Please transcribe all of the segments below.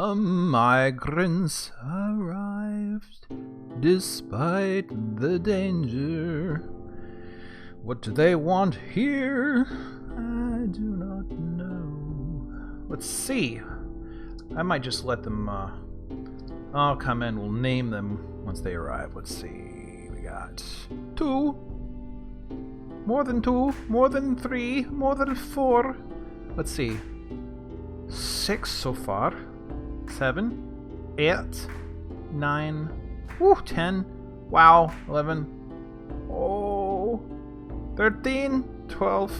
The migrants arrived, despite the danger. What do they want here? I do not know. Let's see. I might just let them, I'll come in, we'll name them once they arrive. Let's see. We got 2. More than 2. More than 3. More than 4. Let's see. 6 so far. 7. 8. 9. Woo, 10. Wow. 11. Oh. 13. 12.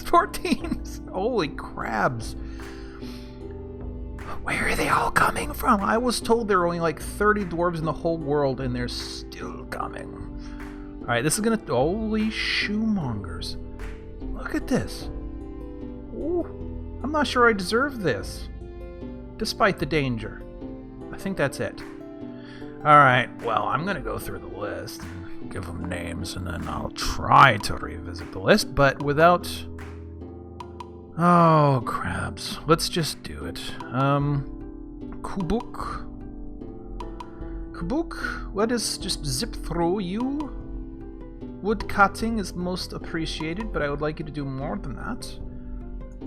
14. Holy crabs. Where are they all coming from? I was told there were only like 30 dwarves in the whole world, and they're still coming. Alright, this is gonna... Holy shoemongers. Look at this. Ooh, I'm not sure I deserve this. Despite the danger. I think that's it. Alright, well, I'm gonna go through the list and give them names, and then I'll try to revisit the list, but without... Oh, crabs. Let's just do it. Kubuk. Kubuk, let us just zip through you. Wood cutting is most appreciated, but I would like you to do more than that.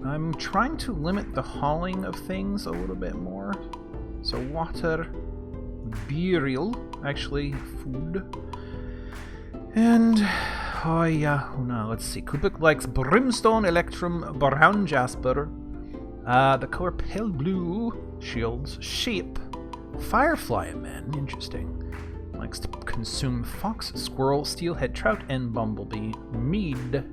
I'm trying to limit the hauling of things a little bit more. So water, burial, actually food. And, oh yeah, no, let's see. Kubik likes brimstone, electrum, brown jasper. The color pale blue, shields, sheep, firefly men, interesting. Likes to consume fox, squirrel, steelhead trout, and bumblebee. Mead.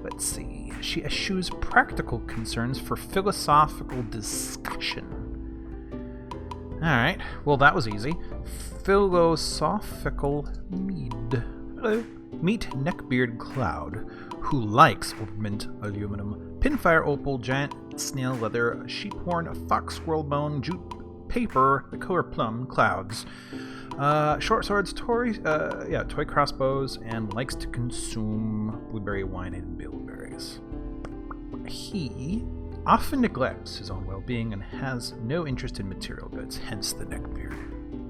Let's see. She eschews practical concerns for philosophical discussion. Alright, well that was easy. Philosophical mead. Hello. Meet Neckbeard Cloud, who likes ornament, aluminum, pinfire opal, giant snail leather, sheephorn, fox squirrel bone, jute paper, the color plum, clouds. Short swords, toy crossbows, and likes to consume blueberry wine and bilberries. He often neglects his own well-being and has no interest in material goods, hence the neckbeard.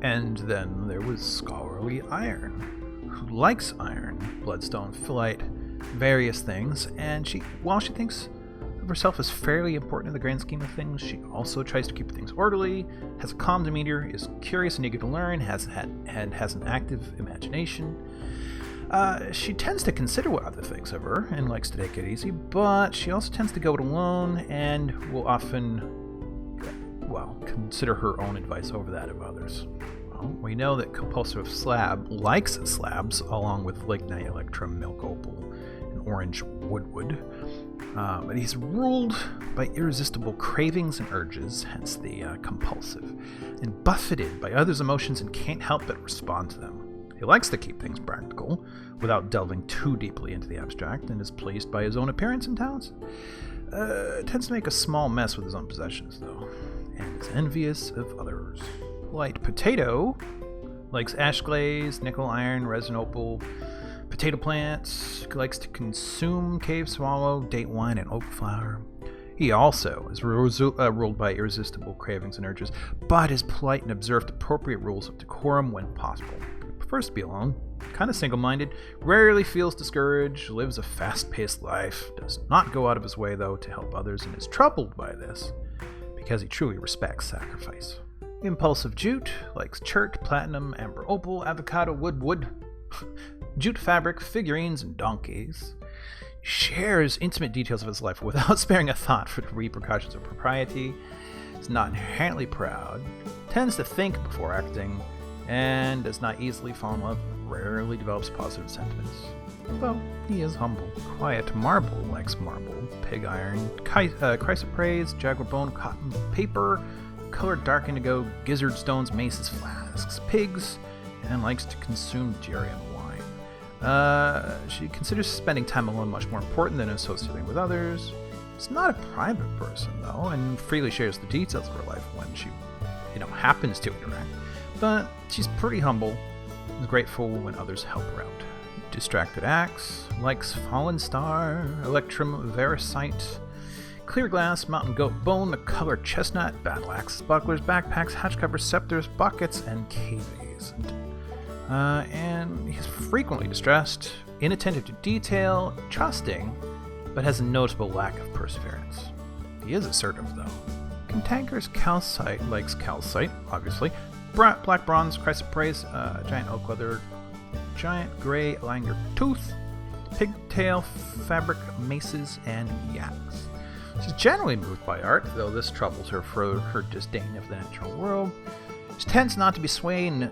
And then there was Scholarly Iron, who likes iron, bloodstone, phyllite, various things, and while she thinks of herself as fairly important in the grand scheme of things, she also tries to keep things orderly, has a calm demeanor, is curious and eager to learn, has an active imagination. She tends to consider what others think of her and likes to take it easy, but she also tends to go it alone and will often, consider her own advice over that of others. Well, we know that Compulsive Slab likes slabs along with lignite, electrum, milk opal, and orange woodwood. But he's ruled by irresistible cravings and urges, hence the compulsive, and buffeted by others' emotions and can't help but respond to them. He likes to keep things practical, without delving too deeply into the abstract, and is pleased by his own appearance and talents. Tends to make a small mess with his own possessions, though, and is envious of others. Light Potato likes ash glaze, nickel, iron, resin, opal, potato plants, likes to consume cave swallow, date wine, and oak flower. He also is ruled by irresistible cravings and urges, but is polite and observed appropriate rules of decorum when possible. He prefers to be alone, kind of single-minded, rarely feels discouraged, lives a fast-paced life, does not go out of his way, though, to help others, and is troubled by this because he truly respects sacrifice. Impulsive Jute likes chert, platinum, amber opal, avocado, wood, jute fabric, figurines, and donkeys. Shares intimate details of his life without sparing a thought for the repercussions of propriety. Is not inherently proud. Tends to think before acting. And does not easily fall in love. Rarely develops positive sentiments. Although he is humble. Quiet Marble likes marble, pig iron, chrysoprase, jaguar bone, cotton, paper, colored dark indigo, gizzard stones, maces, flasks, pigs, and likes to consume Jerian wine. She considers spending time alone much more important than associating with others. She's not a private person, though, and freely shares the details of her life when she, happens to interact. But she's pretty humble, is grateful when others help her out. Distracted Axe likes Fallen Star, Electrum, Veracite, clear glass, mountain goat bone, the color chestnut, battle axes, bucklers, backpacks, hatch covers, scepters, buckets, and cavies. And he's frequently distressed, inattentive to detail, trusting, but has a noticeable lack of perseverance. He is assertive, though. Cantankerous calcite likes calcite, obviously. Black bronze, chrysoprase, giant oak leather, giant gray langer tooth, pigtail fabric, maces, and yaks. She's generally moved by art, though this troubles her for her disdain of the natural world. She tends not to be swayed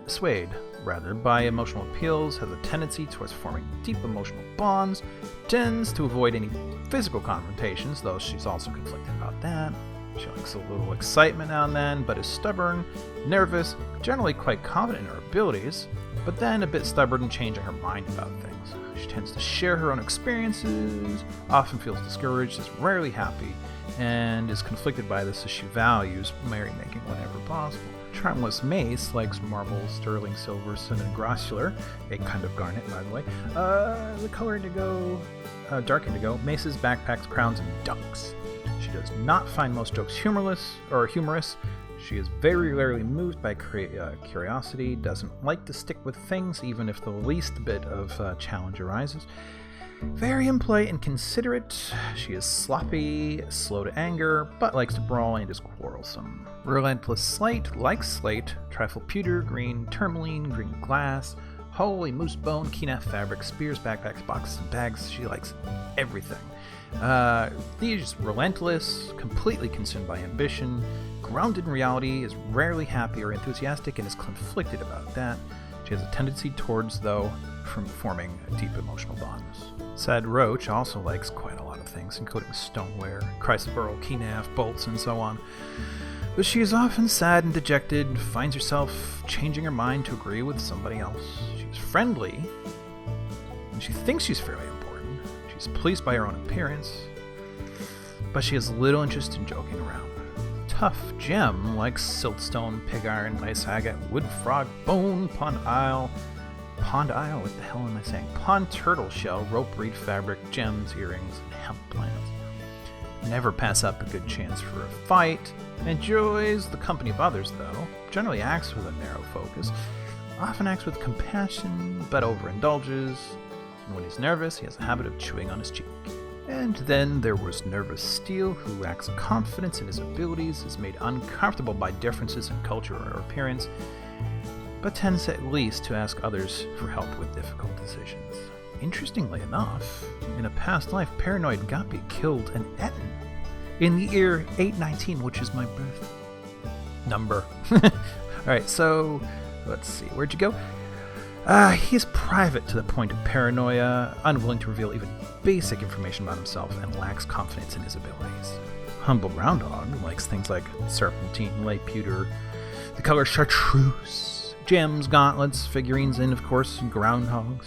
by emotional appeals, has a tendency towards forming deep emotional bonds, tends to avoid any physical confrontations, though she's also conflicted about that. She likes a little excitement now and then, but is stubborn, nervous, generally quite confident in her abilities, but then a bit stubborn in changing her mind about things. She tends to share her own experiences, often feels discouraged, is rarely happy, and is conflicted by this as she values merrymaking whenever possible. Charmless Mace likes marble, sterling silver, cinnamon grossular, a kind of garnet, by the way. The color indigo, dark indigo, maces, backpacks, crowns, and ducks. She does not find most jokes humorous. She is very rarely moved by curiosity, doesn't like to stick with things even if the least bit of challenge arises. Very impolite and considerate. She is sloppy, slow to anger, but likes to brawl and is quarrelsome. Relentless Slate likes slate, trifle pewter, green tourmaline, green glass, holy moose bone, Keenath fabric, spears, backpacks, boxes, and bags. She likes everything. She's relentless, completely consumed by ambition, grounded in reality, is rarely happy or enthusiastic, and is conflicted about that. She has a tendency towards, though, from forming deep emotional bonds. Sad Roach also likes quite a lot of things, including stoneware, chrysoberyl, Keenath, bolts, and so on. But she is often sad and dejected, finds herself changing her mind to agree with somebody else. She's friendly, and she thinks she's fairly important. She's pleased by her own appearance, but she has little interest in joking around. Tough Gem likes siltstone, pig iron, lace agate, wood frog, bone, pond isle, what the hell am I saying? Pond turtle shell, rope reed fabric, gems, earrings, and hemp plants. Never pass up a good chance for a fight. Enjoys the company of others, though. Generally acts with a narrow focus. Often acts with compassion, but overindulges. And when he's nervous, he has a habit of chewing on his cheek. And then there was Nervous Steel, who lacks confidence in his abilities, is made uncomfortable by differences in culture or appearance, but tends at least to ask others for help with difficult decisions. Interestingly enough, in a past life, Paranoid Guppy killed an Etten in the year 819, which is my birth number. Alright, so let's see, where'd you go? He's private to the point of paranoia, unwilling to reveal even basic information about himself, and lacks confidence in his abilities. Humble Ground Dog likes things like serpentine, lay pewter, the color chartreuse, gems, gauntlets, figurines, and of course, groundhogs.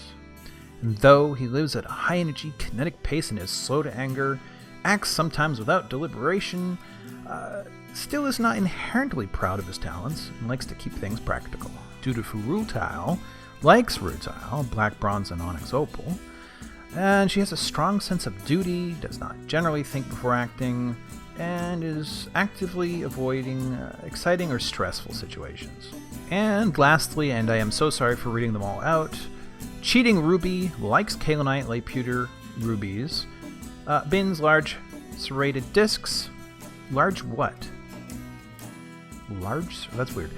And though he lives at a high energy, kinetic pace and is slow to anger, acts sometimes without deliberation, still is not inherently proud of his talents and likes to keep things practical. Dutiful Rutile likes rutile, black bronze and onyx opal, and she has a strong sense of duty, does not generally think before acting, and is actively avoiding exciting or stressful situations. And lastly, and I am so sorry for reading them all out, Cheating Ruby likes kaolinite, lay pewter, rubies, bins, large serrated discs. Large what? Large? That's weird.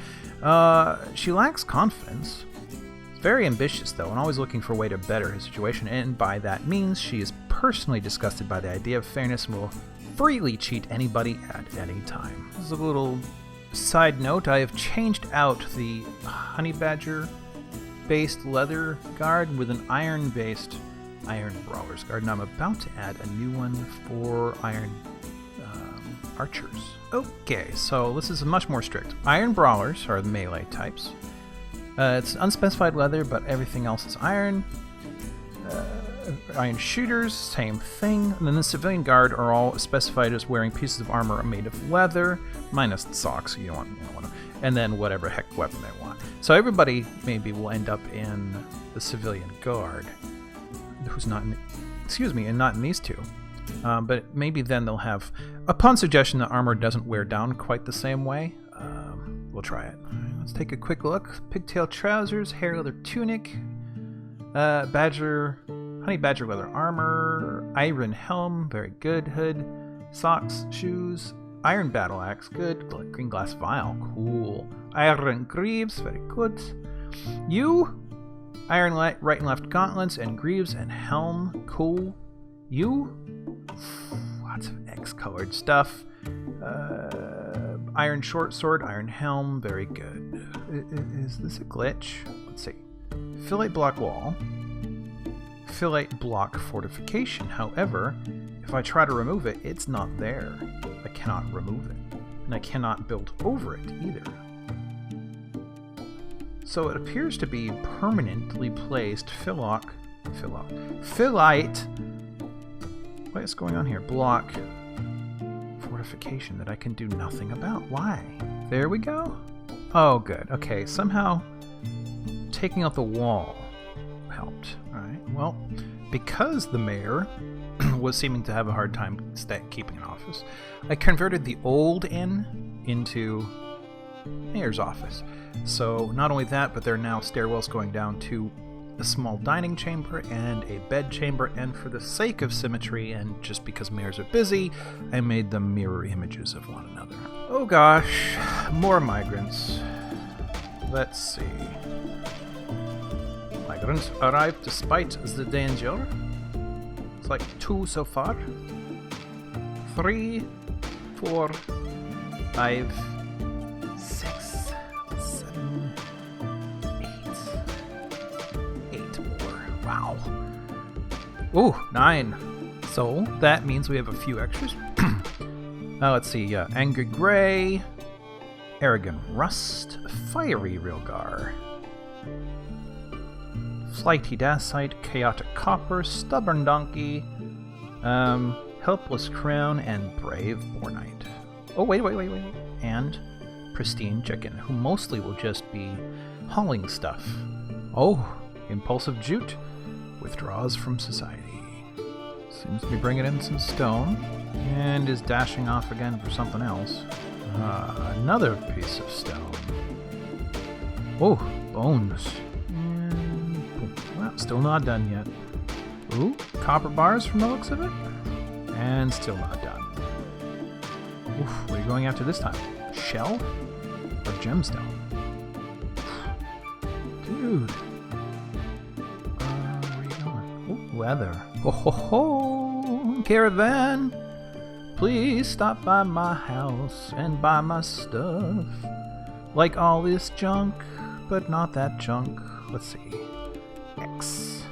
She lacks confidence. Very ambitious, though, and always looking for a way to better her situation, and by that means, she is personally disgusted by the idea of fairness and will freely cheat anybody at any time. This is a little side note. I have changed out the Honey Badger-based leather guard with an iron-based Iron Brawler's guard, and I'm about to add a new one for Iron Archers. Okay, so this is much more strict. Iron Brawlers are the melee types. It's unspecified leather, but everything else is iron. Iron Shooters, same thing. And then the Civilian Guard are all specified as wearing pieces of armor made of leather, minus the socks. You don't want to. And then whatever heck weapon they want. So everybody maybe will end up in the Civilian Guard, who's not in, and not in these two. But maybe then they'll have, upon suggestion, the armor doesn't wear down quite the same way. We'll try it. Let's take a quick look. Pigtail trousers, hair leather tunic, honey badger leather armor, iron helm, very good. Hood, socks, shoes, iron battle axe, good. Green glass vial, cool. Iron greaves, very good. You, iron right and left gauntlets and greaves and helm, cool. You, lots of X-colored stuff. Iron short sword, iron helm, very good. Is this a glitch? Let's see. Fillet block wall. Fillet block fortification. However, if I try to remove it, it's not there. I cannot remove it. And I cannot build over it either. So it appears to be permanently placed fillet. What is going on here? Block fortification that I can do nothing about. Why? There we go. Oh, good. Okay, somehow taking out the wall helped. All right. Well, because the mayor was seeming to have a hard time keeping an office, I converted the old inn into mayor's office. So not only that, but there are now stairwells going down to a small dining chamber and a bed chamber, and for the sake of symmetry and just because mayors are busy, I made them mirror images of one another. Oh gosh, more migrants. Let's see. Migrants arrived despite the danger. It's like 2 so far. 3, 4, 5, 6, 7, 8 more. Wow. Ooh, 9. So that means we have a few extras. Let's see. Angry Gray, Arrogant Rust, Fiery Rilgar, Flighty Dacite, Chaotic Copper, Stubborn Donkey, Helpless Crown, and Brave Bornite. Oh, wait. And Pristine Chicken, who mostly will just be hauling stuff. Oh, Impulsive Jute, withdraws from society. Seems to be bringing in some stone, and is dashing off again for something else. Another piece of stone. Oh, bones. Well, still not done yet. Ooh, copper bars from the looks of it. And still not done. Oof, what are you going after this time? Shell? Or gemstone? Dude. Where are you going? Ooh, leather. Ho ho ho! Caravan! Please stop by my house and buy my stuff. Like all this junk, but not that junk. Let's see. X.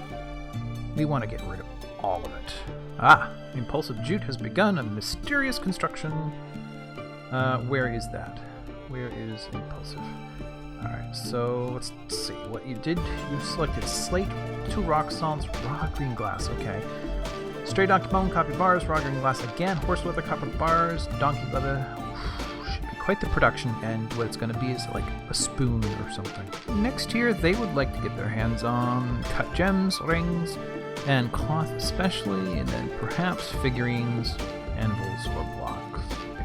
We want to get rid of all of it. Ah, Impulsive Jute has begun a mysterious construction. Where is that? Where is Impulsive? Alright, so let's see what you did. You selected slate, 2 rock salts, raw green glass. Okay. Stray donkey bone, copy bars, raw green glass again, horse leather, copper bars, donkey leather. Should be quite the production, and what it's going to be is like a spoon or something. Next year, they would like to get their hands on cut gems, rings, and cloth especially, and then perhaps figurines, anvils, or blocks.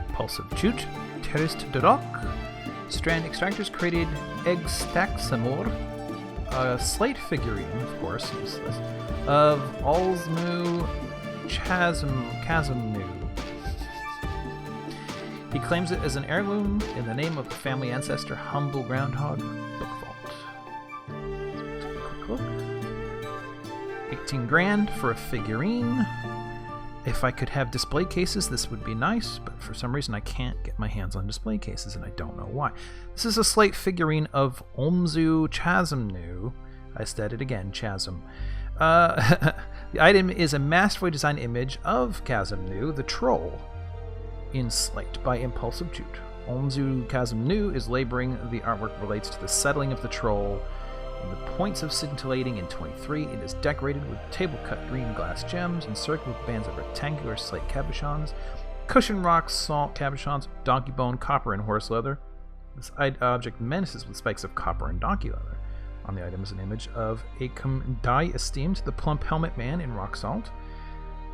Impulsive Jute, Terraced de Rock, Strand Extractors created Egg Stack Samor, a slate figurine, of course, useless, of Alsmu Chasmnu. He claims it as an heirloom in the name of the family ancestor Humble Groundhog Book Vault. Let's take a quick look. 18 grand for a figurine. If I could have display cases, this would be nice, but for some reason I can't get my hands on display cases, and I don't know why. This is a slate figurine of Omzu Chasmnu. I said it again, Chasm. The item is a masterfully designed image of Chasmnu, the troll, in slate by Impulsive Jute. Omzu Chasmnu is laboring. The artwork relates to the settling of the troll. In the points of scintillating in 23, it is decorated with table-cut green glass gems, encircled with bands of rectangular slate cabochons, cushion rocks, salt cabochons, donkey bone, copper, and horse leather. This object menaces with spikes of copper and donkey leather. On the item is an image of Acom Die Esteemed, the plump helmet man in rock salt.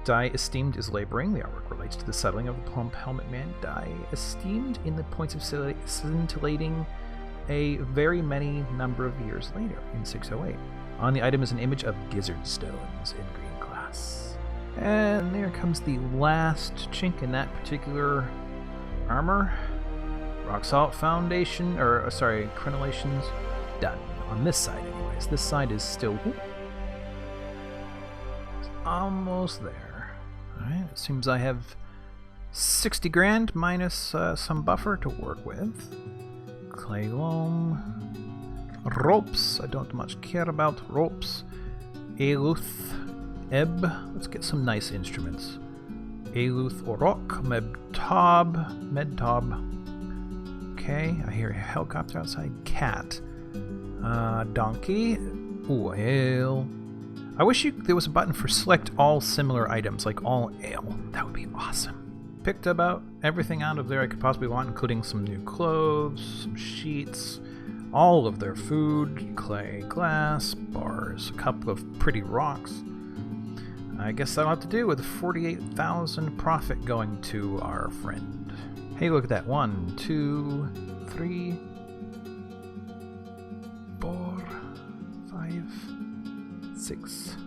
Die esteemed is laboring. The artwork relates to the settling of the plump helmet man. Die esteemed in the points of scintillating a very many number of years later in 608. On the item is an image of gizzard stones in green glass. And there comes the last chink in that particular armor. Rock Salt Foundation, or sorry, crenellations done. On this side anyways. This side is still almost there. Alright, it seems I have 60 grand minus some buffer to work with. Clay loam. Ropes. I don't much care about ropes. Eluth. Ebb. Let's get some nice instruments. Eluth Orok. Medtob. Okay, I hear a helicopter outside. Cat. Donkey. Ooh, ale. I wish there was a button for select all similar items, like all ale. That would be awesome. Picked about everything out of there I could possibly want, including some new clothes, some sheets, all of their food, clay, glass, bars, a couple of pretty rocks. I guess that'll have to do with 48,000 profit going to our friend. Hey, look at that. 1, 2, 3, 4, 5, 6.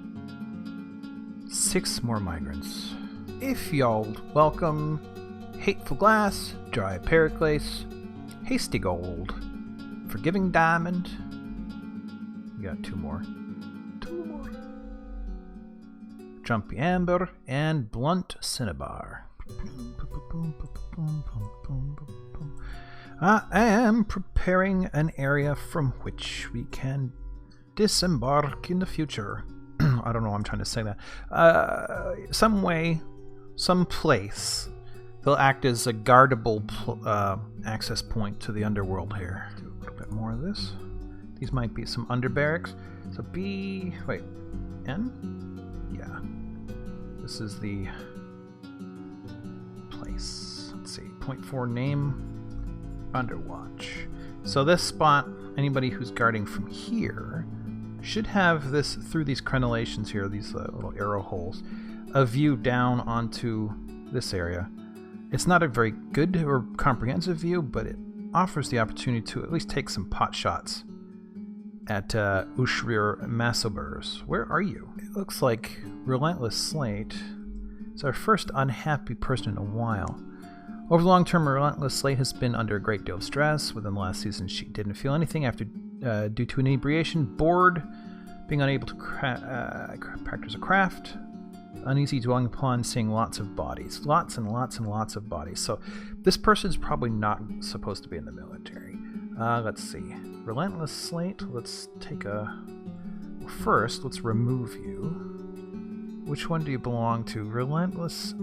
6 more migrants. If y'all welcome, Hateful Glass, Dry Periclase, Hasty Gold, Forgiving Diamond. We got 2 more. 2 more. Jumpy Amber and Blunt Cinnabar. I am preparing an area from which we can disembark in the future. I don't know why I'm trying to say that. Some way, some place, they'll act as a guardable access point to the underworld here. Do a little bit more of this. These might be some underbarracks. So N? Yeah. This is the place. Let's see. 0.4 name. Underwatch. So this spot, anybody who's guarding from here should have this, through these crenellations here, these little arrow holes, a view down onto this area. It's not a very good or comprehensive view, but it offers the opportunity to at least take some pot shots at Ushrir Massobers. Where are you? It looks like Relentless Slate is our first unhappy person in a while. Over the long term, Relentless Slate has been under a great deal of stress. Within the last season, she didn't feel anything after due to inebriation, bored, being unable to practice a craft, uneasy dwelling upon seeing lots of bodies. Lots and lots and lots of bodies. So this person's probably not supposed to be in the military. Let's see. Relentless Slate, let's take a... First, let's remove you. Which one do you belong to? Relentless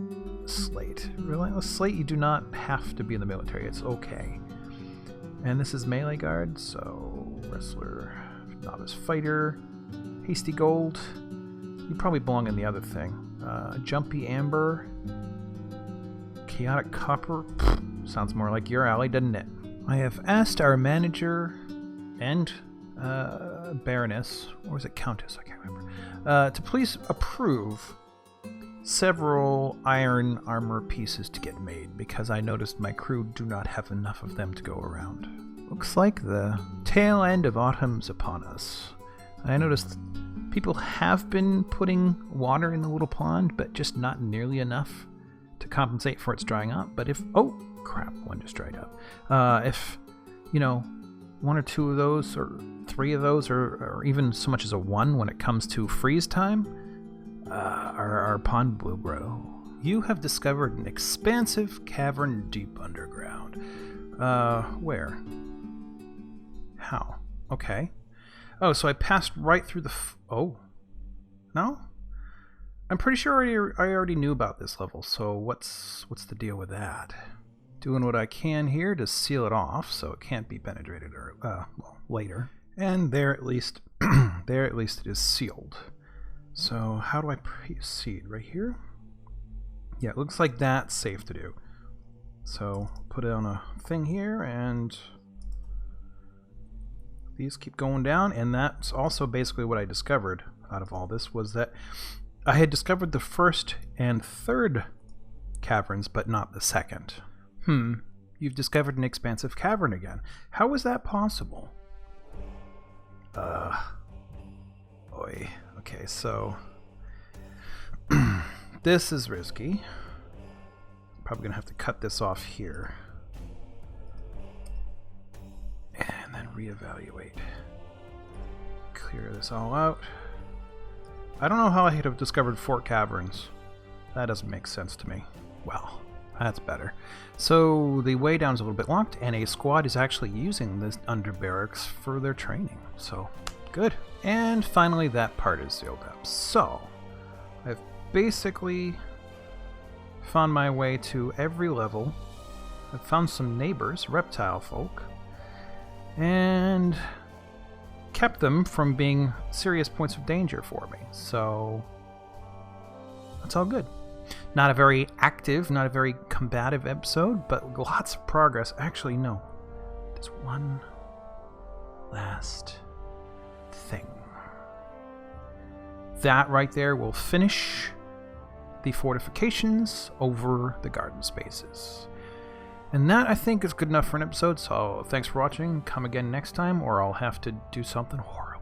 Slate. Relentless Slate, you do not have to be in the military. It's okay. And this is melee guard, so wrestler, novice fighter, hasty gold. You probably belong in the other thing. Jumpy amber, chaotic copper. Sounds more like your alley, doesn't it? I have asked our manager and baroness, or was it countess? I can't remember. To please approve several iron armor pieces to get made, because I noticed my crew do not have enough of them to go around. Looks like the tail end of autumn's upon us. I noticed people have been putting water in the little pond, but just not nearly enough to compensate for its drying up. But if... Oh, crap, one just dried up. If, 1 or 2 of those, or 3 of those, or even so much as a 1 when it comes to freeze time, our pond will grow. You have discovered an expansive cavern deep underground. Where? How? Okay. Oh, so I passed right through the... Oh. No? I'm pretty sure I already knew about this level, so what's the deal with that? Doing what I can here to seal it off so it can't be penetrated later. And there at least it is sealed. So how do I proceed? Right here? Yeah, it looks like that's safe to do. So put it on a thing here, and these keep going down, and that's also basically what I discovered out of all this, was that I had discovered the first and third caverns, but not the second. You've discovered an expansive cavern again. How is that possible? Boy. Okay, so this is risky. Probably gonna have to cut this off here. And then reevaluate. Clear this all out. I don't know how I could have discovered 4 caverns. That doesn't make sense to me. Well, that's better. So the way down is a little bit locked, and a squad is actually using this underbarracks for their training. So, good. And finally, that part is sealed up. So, I've basically found my way to every level. I've found some neighbors, reptile folk, and kept them from being serious points of danger for me. So, that's all good. Not a very active, not a very combative episode, but lots of progress. Actually, no. There's one last thing. That right there will finish the fortifications over the garden spaces. And that, I think, is good enough for an episode, so thanks for watching. Come again next time, or I'll have to do something horrible.